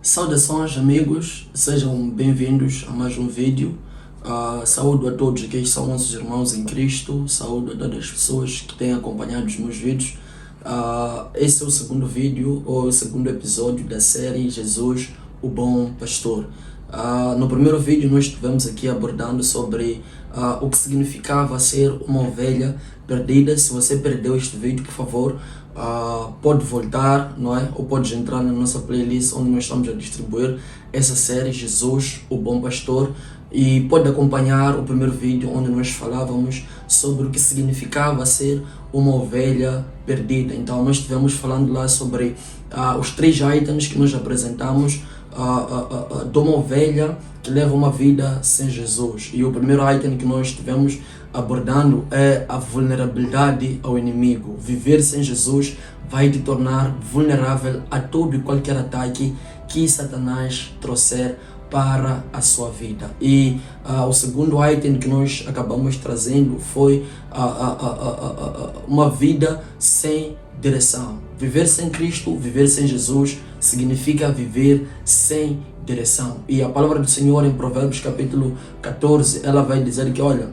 Saudações amigos, sejam bem-vindos a mais um vídeo. Saúdo a todos aqui que são nossos irmãos em Cristo, saúdo a todas as pessoas que têm acompanhado os meus vídeos. Esse é o segundo vídeo, ou o segundo episódio da série Jesus, o Bom Pastor. No primeiro vídeo nós estivemos aqui abordando sobre o que significava ser uma ovelha perdida. Se você perdeu este vídeo, por favor, pode voltar, não é? Ou pode entrar na nossa playlist onde nós estamos a distribuir essa série Jesus, o Bom Pastor, e pode acompanhar o primeiro vídeo onde nós falávamos sobre o que significava ser uma ovelha perdida. Então nós estivemos falando lá sobre os 3 itens que nós apresentamos de uma ovelha que leva uma vida sem Jesus. E o primeiro item que nós estivemos abordando é a vulnerabilidade ao inimigo. Viver sem Jesus vai te tornar vulnerável a todo e qualquer ataque que Satanás trouxer para a sua vida. E o segundo item que nós acabamos trazendo foi uma vida sem direção. Viver sem Cristo, viver sem Jesus, significa viver sem direção. E a palavra do Senhor em Provérbios capítulo 14, ela vai dizer que, olha,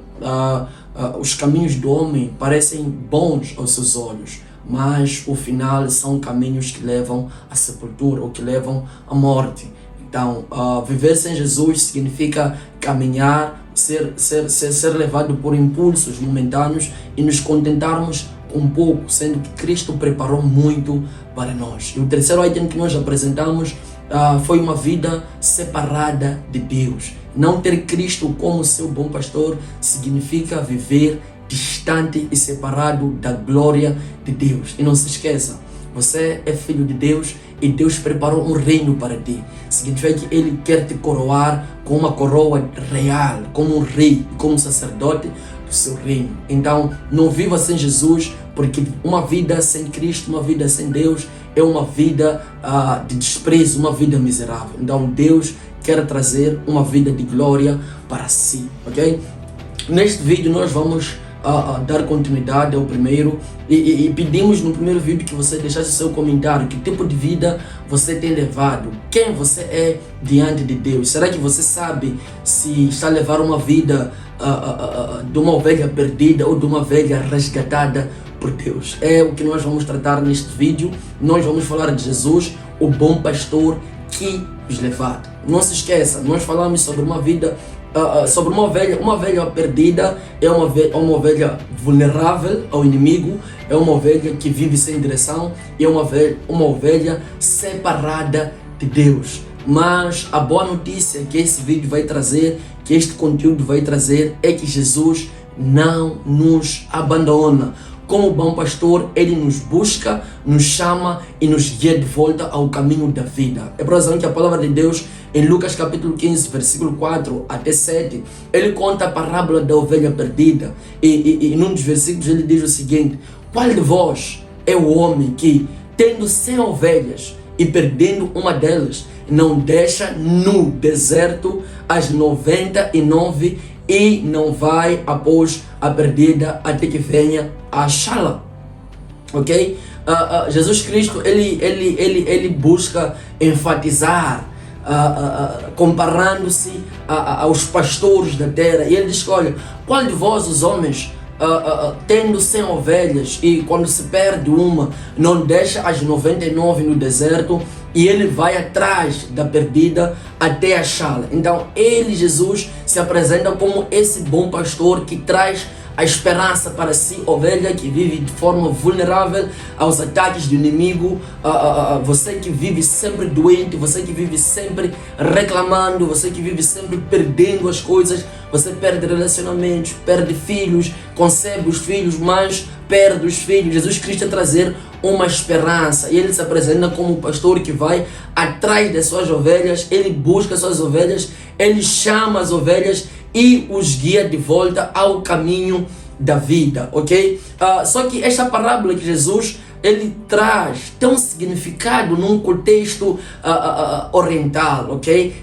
os caminhos do homem parecem bons aos seus olhos, mas o final são caminhos que levam à sepultura, ou que levam à morte. Então, viver sem Jesus significa caminhar, ser levado por impulsos momentâneos e nos contentarmos um pouco, sendo que Cristo preparou muito para nós. E o terceiro item que nós apresentamos foi uma vida separada de Deus. Não ter Cristo como seu bom pastor significa viver distante e separado da glória de Deus. E não se esqueça, você é filho de Deus e Deus preparou um reino para ti. Significa que Ele quer te coroar com uma coroa real, como um rei, como um sacerdote do seu reino. Então, não viva sem Jesus, porque uma vida sem Cristo, uma vida sem Deus, é uma vida de desprezo, uma vida miserável. Então, Deus quer trazer uma vida de glória para si, ok? Neste vídeo nós vamos dar continuidade ao primeiro e pedimos no primeiro vídeo que você deixasse seu comentário, que tipo de vida você tem levado, quem você é diante de Deus. Será que você sabe se está a levar uma vida de uma ovelha perdida ou de uma ovelha resgatada por Deus? É o que nós vamos tratar neste vídeo. Nós vamos falar de Jesus, o bom pastor que os levado. Não se esqueça, nós falamos sobre uma vida sobre uma ovelha perdida, é uma ovelha vulnerável ao inimigo, é uma ovelha que vive sem direção, e é uma ovelha separada de Deus. Mas a boa notícia que esse vídeo vai trazer, que este conteúdo vai trazer, é que Jesus não nos abandona. Como bom pastor, Ele nos busca, nos chama e nos guia de volta ao caminho da vida. É por razão que a palavra de Deus, em Lucas capítulo 15, versículo 4 até 7, Ele conta a parábola da ovelha perdida. E num dos versículos Ele diz o seguinte: qual de vós é o homem que, tendo 100 ovelhas e perdendo uma delas, não deixa no deserto as 99 e não vai após a perdida até que venha a achá-la? Ok? Jesus Cristo, ele busca enfatizar, comparando-se aos pastores da terra. E ele diz: olha, qual de vós, os homens, tendo 100 ovelhas e quando se perde uma, não deixa as 99 no deserto e ele vai atrás da perdida até achá-la? Então ele, Jesus, se apresenta como esse bom pastor que traz a esperança para si, ovelha que vive de forma vulnerável aos ataques do inimigo. Você que vive sempre doente, você que vive sempre reclamando, você que vive sempre perdendo as coisas, você perde relacionamentos, perde filhos, concebe os filhos, mas perde os filhos. Jesus Cristo é trazer uma esperança, e Ele se apresenta como o pastor que vai atrás das suas ovelhas. Ele busca as suas ovelhas, Ele chama as ovelhas e os guia de volta ao caminho da vida, ok? Só que esta parábola que Jesus ele traz tem um significado num contexto oriental, ok?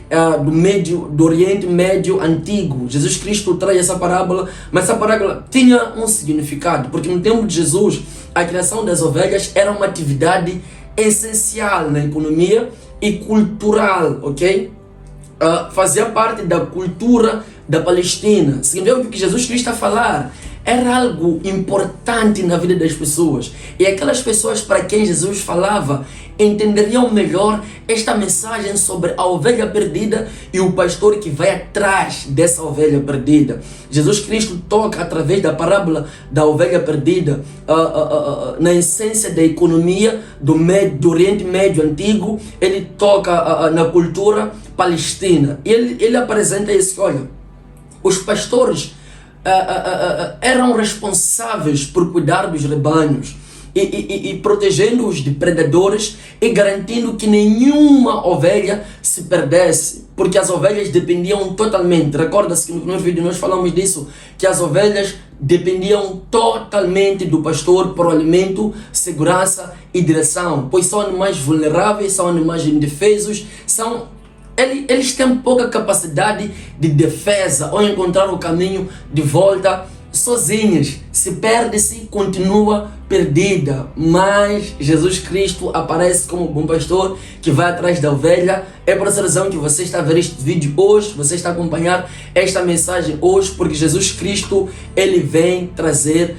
Do Oriente Médio Antigo. Jesus Cristo traz essa parábola, mas essa parábola tinha um significado, porque no tempo de Jesus a criação das ovelhas era uma atividade essencial na economia e cultural, ok? Fazia parte da cultura da Palestina. Significa que o que Jesus Cristo está a falar era algo importante na vida das pessoas. E aquelas pessoas para quem Jesus falava entenderiam melhor esta mensagem sobre a ovelha perdida e o pastor que vai atrás dessa ovelha perdida. Jesus Cristo toca através da parábola da ovelha perdida na essência da economia do Oriente Médio Antigo. Ele toca na cultura palestina. E ele apresenta isso, olha, os pastores eram responsáveis por cuidar dos rebanhos e protegendo-os de predadores e garantindo que nenhuma ovelha se perdesse, porque as ovelhas dependiam totalmente. Recorda-se que no primeiro vídeo nós falamos disso, que as ovelhas dependiam totalmente do pastor por alimento, segurança e direção, pois são animais vulneráveis, são animais indefesos, eles têm pouca capacidade de defesa ou encontrar o caminho de volta sozinhas. Se perde-se, continua perdida. Mas Jesus Cristo aparece como bom pastor que vai atrás da ovelha. É por essa razão que você está a ver este vídeo hoje, você está a acompanhar esta mensagem hoje, porque Jesus Cristo, ele vem trazer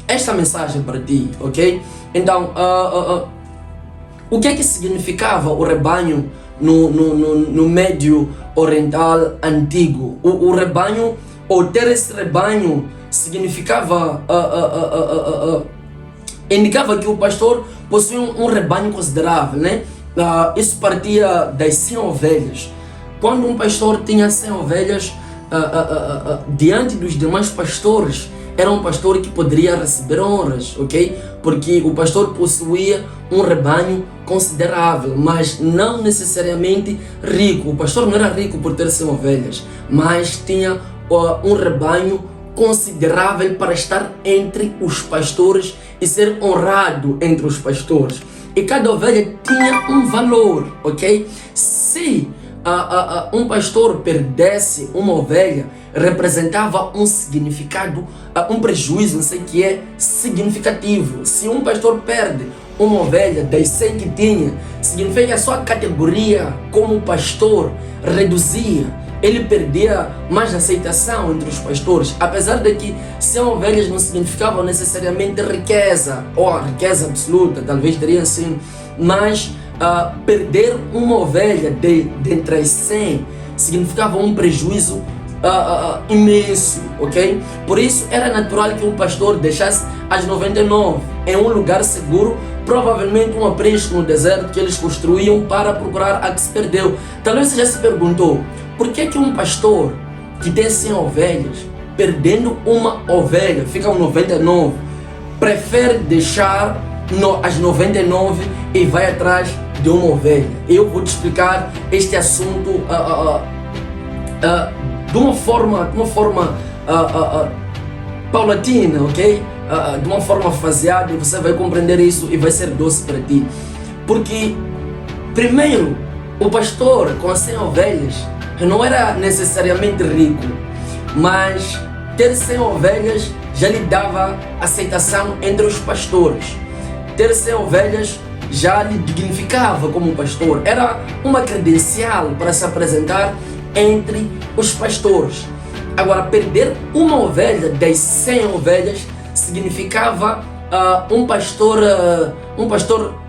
esta mensagem para ti, ok? Então, o que é que significava o rebanho no Médio Oriental Antigo? O rebanho, ou ter esse rebanho, significava, indicava que o pastor possuía um rebanho considerável, né? Isso partia das 100 ovelhas. Quando um pastor tinha 100 ovelhas, diante dos demais pastores, era um pastor que poderia receber honras, ok? Porque o pastor possuía um rebanho considerável, mas não necessariamente rico. O pastor não era rico por ter 100 ovelhas, mas tinha um rebanho considerável para estar entre os pastores e ser honrado entre os pastores. E cada ovelha tinha um valor, ok? Se um pastor perdesse uma ovelha, representava um significado, um prejuízo, não sei o que é significativo. Se um pastor perde uma ovelha das 100 que tinha, significa que a sua categoria como pastor reduzia. Ele perdia mais aceitação entre os pastores, apesar de que 100 ovelhas não significavam necessariamente riqueza, ou a riqueza absoluta, talvez teria sim, mas perder uma ovelha de entre as 100 significava um prejuízo imenso, ok? Por isso era natural que um pastor deixasse as 99 em um lugar seguro, provavelmente um aprisco no deserto que eles construíam para procurar a que se perdeu. Talvez você já se perguntou, por que um pastor que tem 100 ovelhas, perdendo uma ovelha, ficam 99, prefere deixar as 99 e vai atrás de uma ovelha? Eu vou te explicar este assunto de uma forma paulatina, ok? De uma forma faseada, e você vai compreender isso e vai ser doce para ti. Porque, primeiro, o pastor com as 100 ovelhas não era necessariamente rico, mas ter 100 ovelhas já lhe dava aceitação entre os pastores. Ter 100 ovelhas já lhe dignificava como pastor, era uma credencial para se apresentar entre os pastores. Agora, perder uma ovelha das 100 ovelhas significava um pastor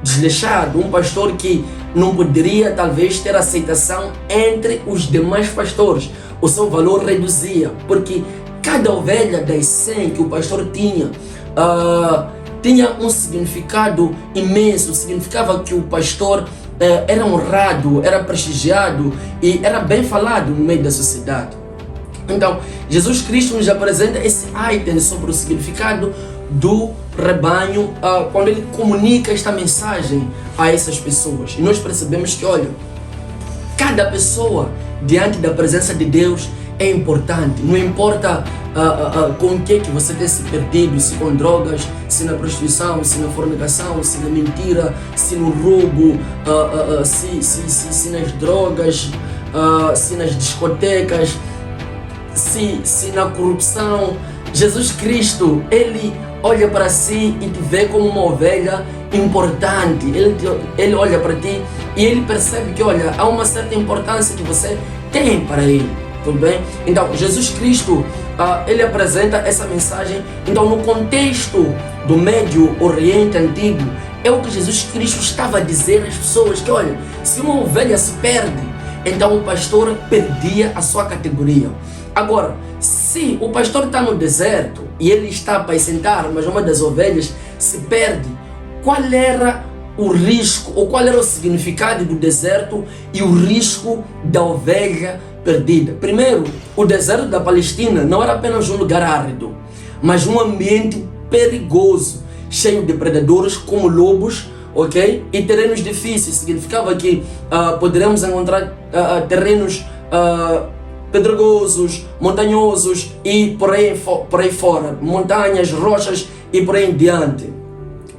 desleixado, um pastor que não poderia talvez ter aceitação entre os demais pastores. O seu valor reduzia, porque cada ovelha das 100 que o pastor tinha tinha um significado imenso. Significava que o pastor era honrado, era prestigiado e era bem falado no meio da sociedade. Então, Jesus Cristo nos apresenta esse item sobre o significado do rebanho quando ele comunica esta mensagem a essas pessoas. E nós percebemos que, olha, cada pessoa diante da presença de Deus é importante. Não importa com o que você tem se perdido, se com drogas, se na prostituição, se na fornicação, se na mentira, se no roubo, se nas drogas, se nas discotecas, se na corrupção. Jesus Cristo, ele olha para si e te vê como uma ovelha importante. Ele olha para ti e ele percebe que, olha, há uma certa importância que você tem para ele. Tudo bem? Então, Jesus Cristo, ele apresenta essa mensagem. Então, no contexto do Médio Oriente Antigo, é o que Jesus Cristo estava a dizer às pessoas, que olha, se uma ovelha se perde, então o pastor perdia a sua categoria. Agora, se o pastor está no deserto e ele está a apacentar, mas uma das ovelhas se perde, qual era o risco, ou qual era o significado do deserto e o risco da ovelha perdida? Primeiro, o deserto da Palestina não era apenas um lugar árido, mas um ambiente perigoso, cheio de predadores como lobos, ok? E terrenos difíceis. Significava que poderemos encontrar terrenos pedregosos, montanhosos e por aí fora, montanhas, rochas e por aí em diante.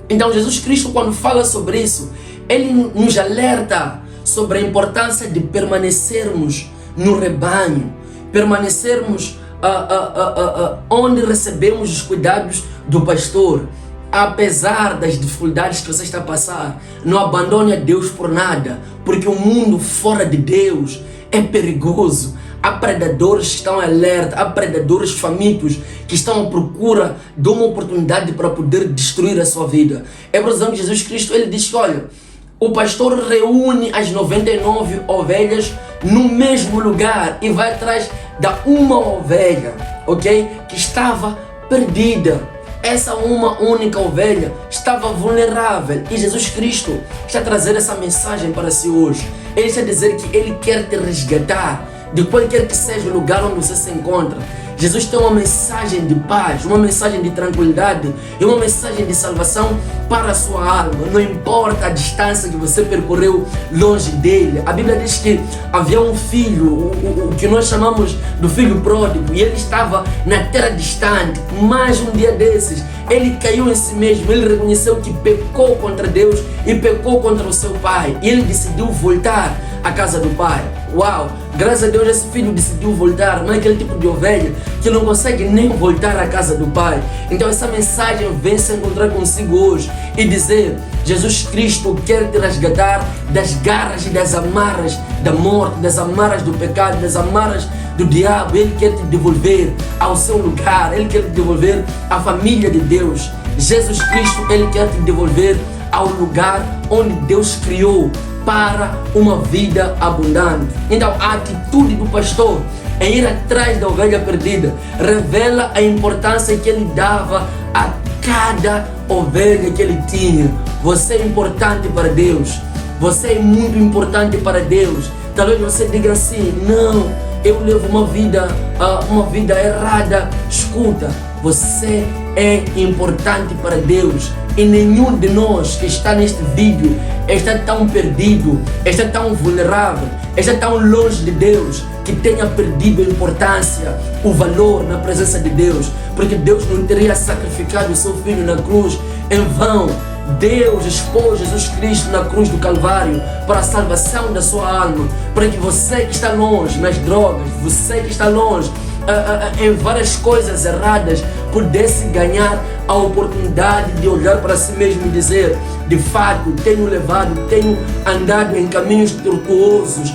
Então Jesus Cristo, quando fala sobre isso, ele nos alerta sobre a importância de permanecermos no rebanho, permanecermos onde recebemos os cuidados do pastor. Apesar das dificuldades que você está a passar, não abandone a Deus por nada, porque o mundo fora de Deus é perigoso. Há predadores que estão alerta, há predadores famintos que estão à procura de uma oportunidade para poder destruir a sua vida. É por exemplo, Jesus Cristo, ele diz que, olha, o pastor reúne as 99 ovelhas no mesmo lugar e vai atrás da uma ovelha, ok? Que estava perdida. Essa uma única ovelha estava vulnerável e Jesus Cristo está a trazer essa mensagem para si hoje. Ele está a dizer que ele quer te resgatar de qualquer que seja o lugar onde você se encontra. Jesus tem uma mensagem de paz, uma mensagem de tranquilidade e uma mensagem de salvação para a sua alma. Não importa a distância que você percorreu longe dele. A Bíblia diz que havia um filho, o que nós chamamos do filho pródigo, e ele estava na terra distante. Mas um dia desses, ele caiu em si mesmo, ele reconheceu que pecou contra Deus e pecou contra o seu pai. E ele decidiu voltar à casa do pai. Uau! Graças a Deus esse filho decidiu voltar. Não é aquele tipo de ovelha que não consegue nem voltar à casa do pai. Então essa mensagem vem se encontrar consigo hoje e dizer: Jesus Cristo quer te resgatar das garras e das amarras da morte, das amarras do pecado, das amarras do diabo. Ele quer te devolver ao seu lugar, ele quer te devolver à família de Deus. Jesus Cristo, ele quer te devolver ao lugar onde Deus criou para uma vida abundante. Então a atitude do pastor em ir atrás da ovelha perdida revela a importância que ele dava a cada ovelha que ele tinha. Você é importante para Deus, você é muito importante para Deus. Talvez você diga assim: não, eu levo uma vida errada. Escuta, você é importante para Deus. E nenhum de nós que está neste vídeo está tão perdido, está tão vulnerável, está tão longe de Deus, que tenha perdido a importância, o valor na presença de Deus. Porque Deus não teria sacrificado o seu Filho na cruz em vão. Deus expôs Jesus Cristo na cruz do Calvário para a salvação da sua alma, para que você que está longe nas drogas, você que está longe em várias coisas erradas, pudesse ganhar a oportunidade de olhar para si mesmo e dizer: de fato, tenho andado em caminhos tortuosos,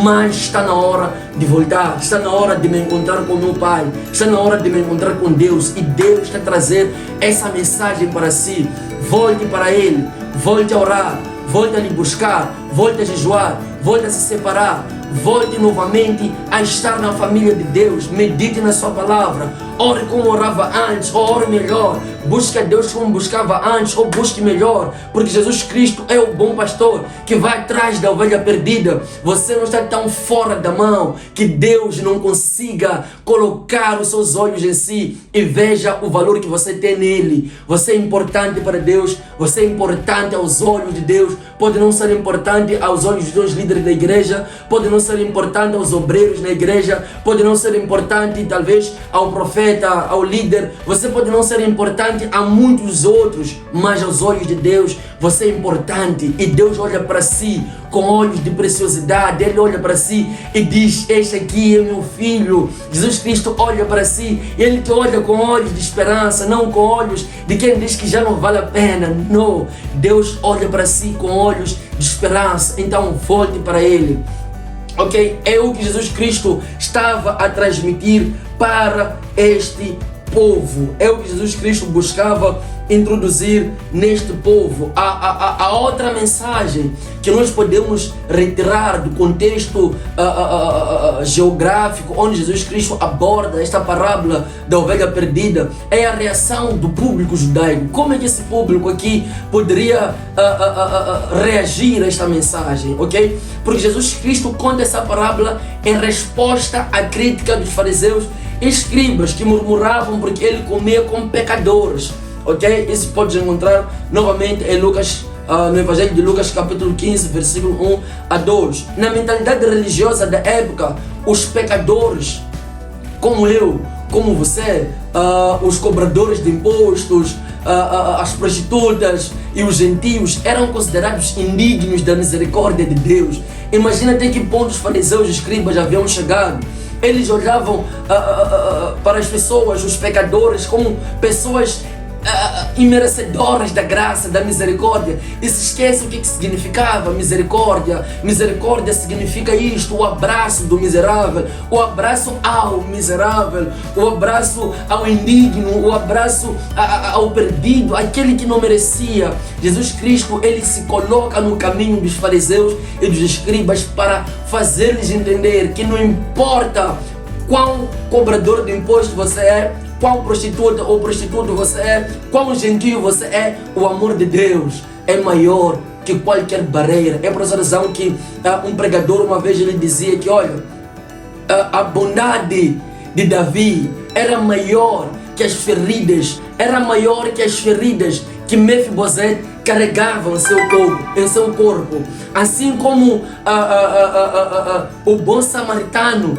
mas está na hora de voltar, está na hora de me encontrar com meu Pai, está na hora de me encontrar com Deus. E Deus está a trazer essa mensagem para si. Volte para Ele, volte a orar, volte a lhe buscar, volte a jejuar, volte a se separar, volte novamente a estar na família de Deus. Medite na sua palavra, ore como orava antes, ou ore melhor. Busque a Deus como buscava antes, ou busque melhor, porque Jesus Cristo é o bom pastor que vai atrás da ovelha perdida. Você não está tão fora da mão que Deus não consiga colocar os seus olhos em si e veja o valor que você tem nele. Você é importante para Deus, você é importante aos olhos de Deus. Pode não ser importante aos olhos dos líderes da igreja, pode não ser importante aos obreiros na igreja, pode não ser importante talvez ao profeta, profeta, ao líder, você pode não ser importante a muitos outros, mas aos olhos de Deus você é importante. E Deus olha para si com olhos de preciosidade. Ele olha para si e diz: este aqui é meu filho. Jesus Cristo olha para si e Ele te olha com olhos de esperança, não com olhos de quem diz que já não vale a pena. Não, Deus olha para si com olhos de esperança. Então volte para Ele. Ok? É o que Jesus Cristo estava a transmitir para este povo. É o que Jesus Cristo buscava introduzir neste povo. A outra mensagem que nós podemos retirar do contexto geográfico onde Jesus Cristo aborda esta parábola da ovelha perdida é a reação do público judaico. Como é que esse público aqui poderia reagir a esta mensagem, ok? Porque Jesus Cristo conta essa parábola em resposta à crítica dos fariseus e escribas que murmuravam porque ele comia com pecadores. Ok? Isso pode encontrar novamente em Lucas, no Evangelho de Lucas, capítulo 15, versículo 1 a 2. Na mentalidade religiosa da época, os pecadores, como eu, como você, os cobradores de impostos, as prostitutas e os gentios eram considerados indignos da misericórdia de Deus. Imagina até que ponto os fariseus e escribas haviam chegado. Eles olhavam para as pessoas, os pecadores, como pessoas imerecedoras da graça, da misericórdia, e se esquece o que significava misericórdia. Misericórdia significa isto: o abraço do miserável, o abraço ao miserável, o abraço ao indigno, o abraço ao perdido, aquele que não merecia. Jesus Cristo, ele se coloca no caminho dos fariseus e dos escribas para fazer-lhes entender que não importa quão cobrador de imposto você é, qual prostituta ou prostituto você é, qual gentio você é, o amor de Deus é maior que qualquer barreira. É por essa razão que um pregador uma vez ele dizia que, olha, a bondade de Davi era maior que as feridas, era maior que as feridas que Mefibosete carregava em seu corpo. Assim como o bom samaritano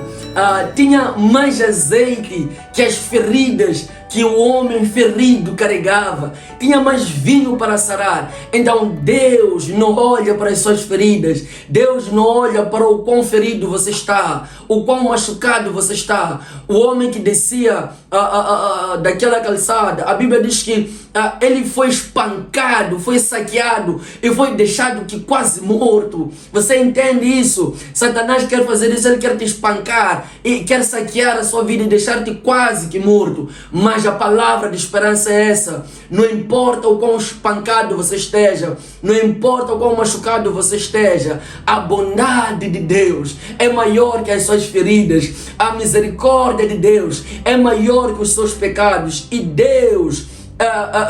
tinha mais azeite que as feridas que o homem ferido carregava, tinha mais vinho para sarar. Então Deus não olha para as suas feridas, Deus não olha para o quão ferido você está, o quão machucado você está. O homem que descia daquela calçada, a Bíblia diz que ele foi espancado, foi saqueado e foi deixado que quase morto. Você entende isso? Satanás quer fazer isso, ele quer te espancar e quer saquear a sua vida e deixar-te quase que morto. Mas a palavra de esperança é essa: não importa o quão espancado você esteja, não importa o quão machucado você esteja, a bondade de Deus é maior que as suas feridas, a misericórdia de Deus é maior que os seus pecados. E Deus,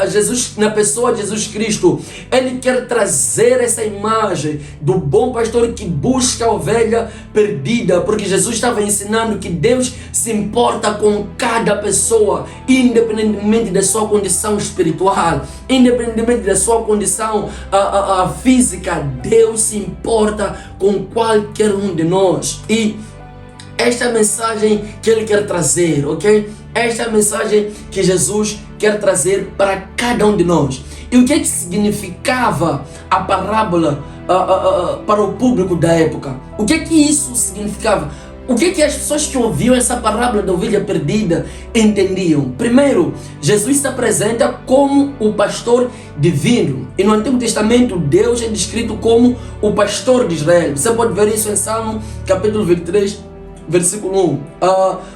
Jesus, na pessoa de Jesus Cristo, ele quer trazer essa imagem do bom pastor que busca a ovelha perdida, porque Jesus estava ensinando que Deus se importa com cada pessoa, independentemente da sua condição espiritual, independentemente da sua condição física. Deus se importa com qualquer um de nós. E esta é a mensagem que ele quer trazer, ok? Esta é a mensagem que Jesus quer trazer para cada um de nós. E o que significava a parábola para o público da época? O que isso significava? O que as pessoas que ouviam essa parábola da ovelha perdida entendiam? Primeiro, Jesus se apresenta como o pastor divino. E no Antigo Testamento, Deus é descrito como o pastor de Israel. Você pode ver isso em Salmo capítulo 23, versículo 1.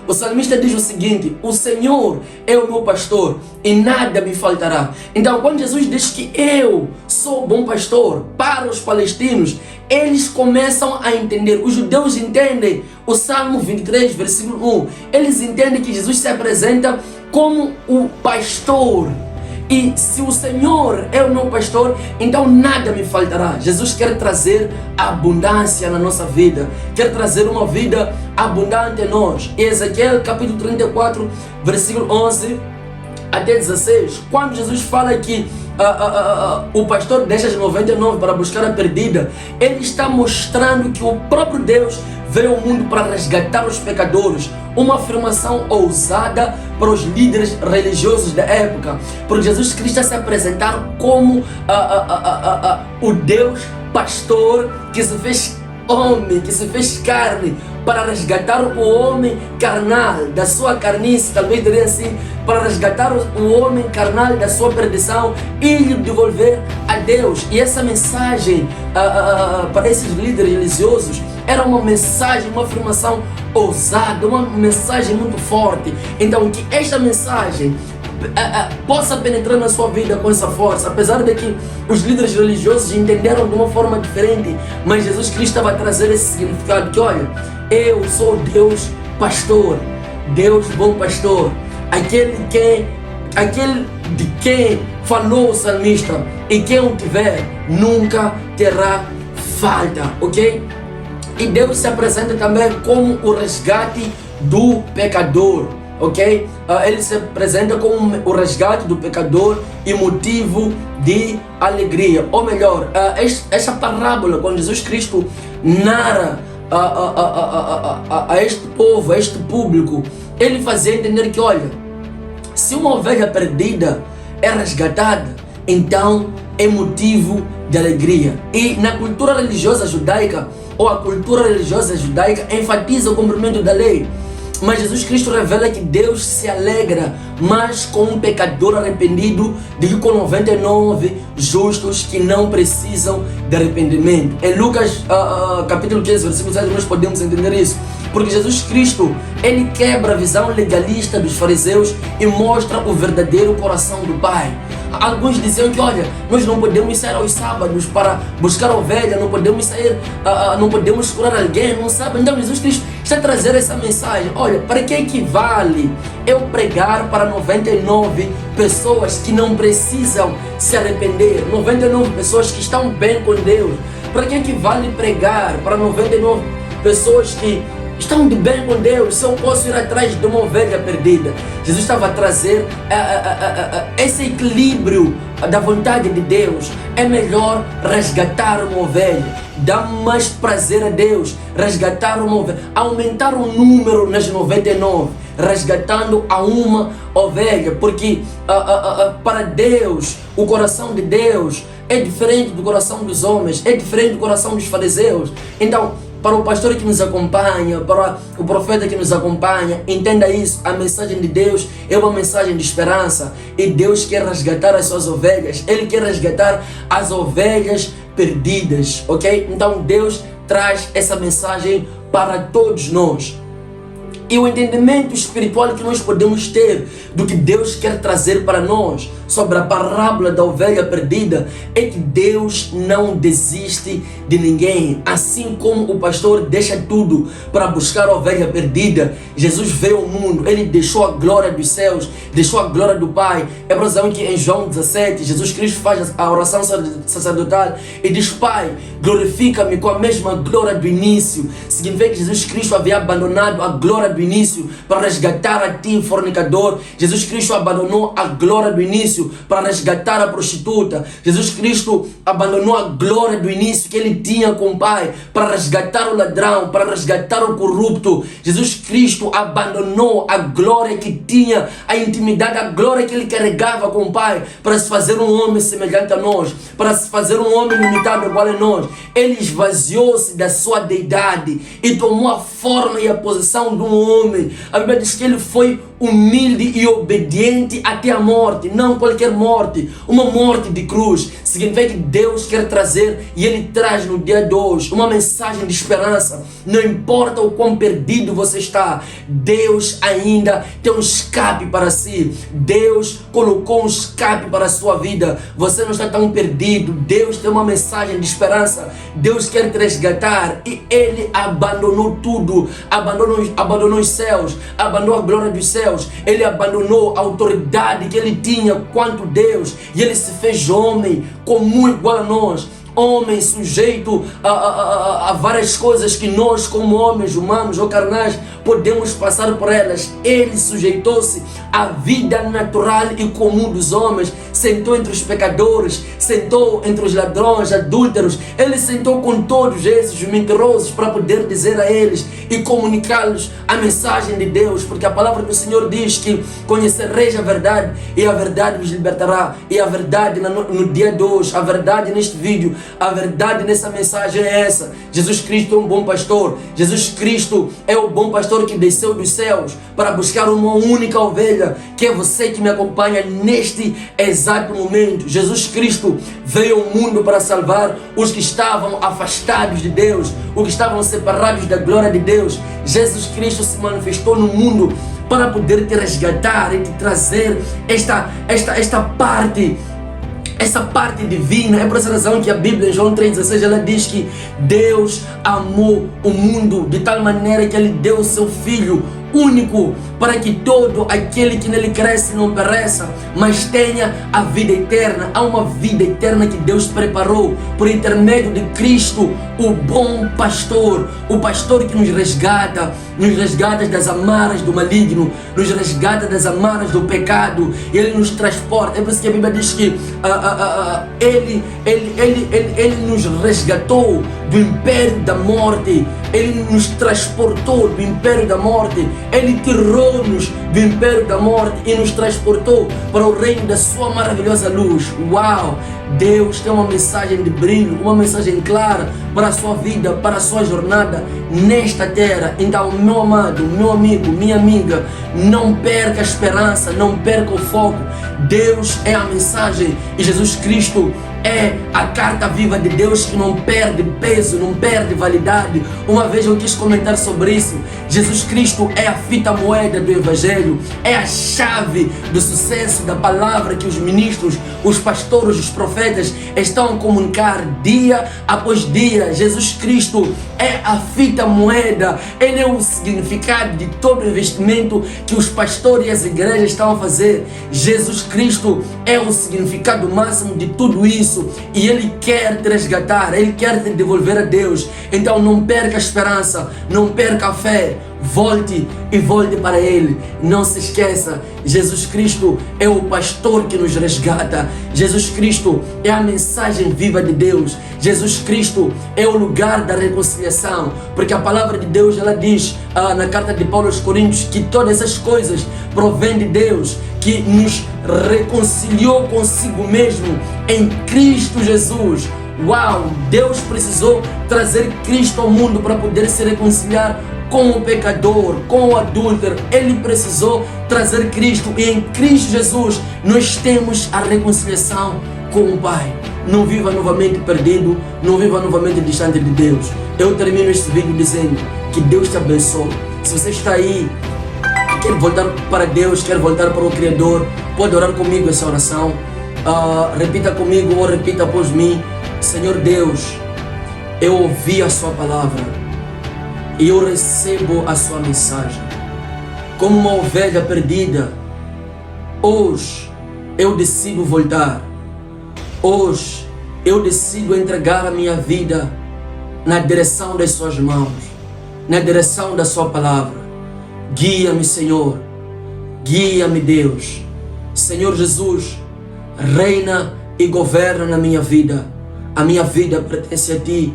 O salmista diz o seguinte: o Senhor é o meu pastor e nada me faltará. Então, quando Jesus diz que eu sou o bom pastor para os palestinos, eles começam a entender, os judeus entendem o Salmo 23, versículo 1. Eles entendem que Jesus se apresenta como o pastor. E se o Senhor é o meu pastor, então nada me faltará. Jesus quer trazer abundância na nossa vida, quer trazer uma vida abundante em nós. E Ezequiel capítulo 34, versículo 11 até 16, quando Jesus fala que o pastor deixa as 99 para buscar a perdida, ele está mostrando que o próprio Deus veio ao mundo para resgatar os pecadores. uma afirmação ousada para os líderes religiosos da época, porque Jesus Cristo está se apresentar como o Deus pastor que se fez homem, que se fez carne, para resgatar o homem carnal da sua carnice, talvez diria assim, para resgatar o homem carnal da sua perdição e lhe devolver a Deus. E essa mensagem para esses líderes religiosos era uma mensagem, uma afirmação ousada, uma mensagem muito forte. Então que esta mensagem possa penetrar na sua vida com essa força, apesar de que os líderes religiosos entenderam de uma forma diferente, mas Jesus Cristo estava a trazer esse significado que, olha, eu sou Deus pastor, Deus bom pastor, aquele de quem falou o salmista, e quem o tiver nunca terá falta, ok? E Deus se apresenta também como o resgate do pecador, ok? Ele se apresenta como o resgate do pecador e motivo de alegria. Ou melhor, esta parábola, quando Jesus Cristo narra a este povo, a este público, ele fazia entender que, olha, se uma ovelha perdida é resgatada, então é motivo de alegria. E na cultura religiosa judaica, ou a cultura religiosa judaica, enfatiza o cumprimento da lei. Mas Jesus Cristo revela que Deus se alegra mais com um pecador arrependido do que com 99 justos que não precisam de arrependimento. Em Lucas capítulo 15, versículo 7, nós podemos entender isso. Porque Jesus Cristo, ele quebra a visão legalista dos fariseus e mostra o verdadeiro coração do Pai. Alguns diziam que, olha, nós não podemos sair aos sábados para buscar ovelha, não podemos sair, não podemos curar alguém, não sabe? Então Jesus Cristo está a trazer essa mensagem. Olha, para que equivale eu pregar para 99 pessoas que não precisam se arrepender, 99 pessoas que estão bem com Deus? Para que equivale pregar para 99 pessoas que estão de bem com Deus, se eu posso ir atrás de uma ovelha perdida? Jesus estava a trazer esse equilíbrio da vontade de Deus. É melhor resgatar uma ovelha, dá mais prazer a Deus resgatar uma ovelha, aumentar o número nas 99, resgatando a uma ovelha, porque para Deus, o coração de Deus é diferente do coração dos homens, é diferente do coração dos fariseus. Então, para o pastor que nos acompanha, para o profeta que nos acompanha, entenda isso: a mensagem de Deus é uma mensagem de esperança, e Deus quer resgatar as suas ovelhas, Ele quer resgatar as ovelhas perdidas, ok? Então Deus traz essa mensagem para todos nós. E o entendimento espiritual que nós podemos ter do que Deus quer trazer para nós sobre a parábola da ovelha perdida é que Deus não desiste de ninguém. Assim como o pastor deixa tudo para buscar a ovelha perdida, Jesus veio ao mundo, Ele deixou a glória dos céus, deixou a glória do Pai. É por razão que em João 17, Jesus Cristo faz a oração sacerdotal e diz: Pai, glorifica-me com a mesma glória do início. Significa que Jesus Cristo havia abandonado a glória do início para resgatar a ti, fornicador. Jesus Cristo abandonou a glória do início para resgatar a prostituta. Jesus Cristo abandonou a glória do início que Ele tinha com o Pai para resgatar o ladrão, para resgatar o corrupto. Jesus Cristo abandonou a glória que tinha, a intimidade, a glória que Ele carregava com o Pai para se fazer um homem semelhante a nós, para se fazer um homem limitado igual a nós. Ele esvaziou-se da sua deidade e tomou a forma e a posição de um homem. A Bíblia diz que Ele foi humilde e obediente até a morte, não qualquer morte, uma morte de cruz. Significa que Deus quer trazer, e Ele traz no dia de hoje, uma mensagem de esperança. Não importa o quão perdido você está, Deus ainda tem um escape para si. Deus colocou um escape para a sua vida. Você não está tão perdido. Deus tem uma mensagem de esperança. Deus quer te resgatar, e Ele abandonou tudo, abandonou os céus, abandonou a glória dos céus. Ele abandonou a autoridade que Ele tinha quanto Deus, e Ele se fez homem comum igual a nós. homem sujeito a várias coisas que nós, como homens humanos ou carnais, podemos passar por elas. Ele sujeitou-se à vida natural e comum dos homens, sentou entre os pecadores, sentou entre os ladrões, adúlteros. Ele sentou com todos esses mentirosos para poder dizer a eles e comunicá-los a mensagem de Deus, porque a palavra do Senhor diz que conhecereis a verdade e a verdade vos libertará. E a verdade no dia de hoje, a verdade neste vídeo, a verdade nessa mensagem é essa: Jesus Cristo é um bom pastor. Jesus Cristo é o bom pastor que desceu dos céus para buscar uma única ovelha, que é você que me acompanha neste exato momento. Jesus Cristo veio ao mundo para salvar os que estavam afastados de Deus, os que estavam separados da glória de Deus. Jesus Cristo se manifestou no mundo para poder te resgatar e te trazer esta parte divina. É por essa razão que a Bíblia, em João 3,16, ela diz que Deus amou o mundo de tal maneira que Ele deu o seu Filho único, para que todo aquele que nele cresce não pereça, mas tenha a vida eterna. Há uma vida eterna que Deus preparou por intermédio de Cristo, o bom pastor, o pastor que nos resgata das amarras do maligno, nos resgata das amarras do pecado, e Ele nos transporta. É por isso que a Bíblia diz que Ele nos resgatou do império da morte, Ele nos transportou do império da morte, Ele tirou-nos do império da morte e nos transportou para o reino da sua maravilhosa luz. Uau! Deus tem uma mensagem de brilho, uma mensagem clara para a sua vida, para a sua jornada nesta terra. Então, meu amado, meu amigo, minha amiga, não perca a esperança, não perca o foco. Deus é a mensagem e Jesus Cristo é a carta viva de Deus que não perde peso, não perde validade. Uma vez eu quis comentar sobre isso. Jesus Cristo é a fita moeda do Evangelho, é a chave do sucesso da palavra que os ministros, os pastores, os profetas estão a comunicar dia após dia. Jesus Cristo é a fita moeda, Ele é o significado de todo o investimento que os pastores e as igrejas estão a fazer. Jesus Cristo é o significado máximo de tudo isso. E Ele quer te resgatar, Ele quer te devolver a Deus. Então não perca a esperança, não perca a fé. Volte e volte para Ele. Não se esqueça, Jesus Cristo é o pastor que nos resgata. Jesus Cristo é a mensagem viva de Deus. Jesus Cristo é o lugar da reconciliação, porque a palavra de Deus, ela diz na carta de Paulo aos Coríntios que todas essas coisas provêm de Deus, que nos reconciliou consigo mesmo em Cristo Jesus. Uau! Deus precisou trazer Cristo ao mundo para poder se reconciliar com o pecador, com o adúltero. Ele precisou trazer Cristo, e em Cristo Jesus nós temos a reconciliação com o Pai. Não viva novamente perdido, não viva novamente distante de Deus. Eu termino este vídeo dizendo que Deus te abençoe. Se você está aí, quer voltar para Deus, quer voltar para o Criador, pode orar comigo essa oração. Repita comigo ou repita após mim: Senhor Deus, eu ouvi a sua palavra e eu recebo a sua mensagem. Como uma ovelha perdida, hoje eu decido voltar. Hoje eu decido entregar a minha vida na direção das suas mãos, na direção da sua palavra. Guia-me, Senhor. Guia-me, Deus. Senhor Jesus, reina e governa na minha vida. A minha vida pertence a Ti,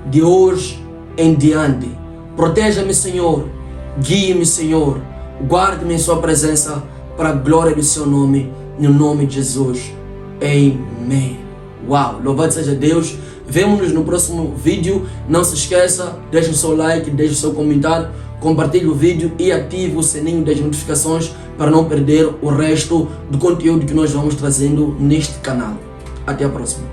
de hoje em diante. Proteja-me, Senhor. Guie-me, Senhor. Guarde-me em Sua presença para a glória do Seu nome, no nome de Jesus. Amém. Uau, louvado seja Deus. Vemo-nos no próximo vídeo. Não se esqueça, deixe o seu like, deixe o seu comentário, compartilhe o vídeo e ative o sininho das notificações para não perder o resto do conteúdo que nós vamos trazendo neste canal. Até a próxima.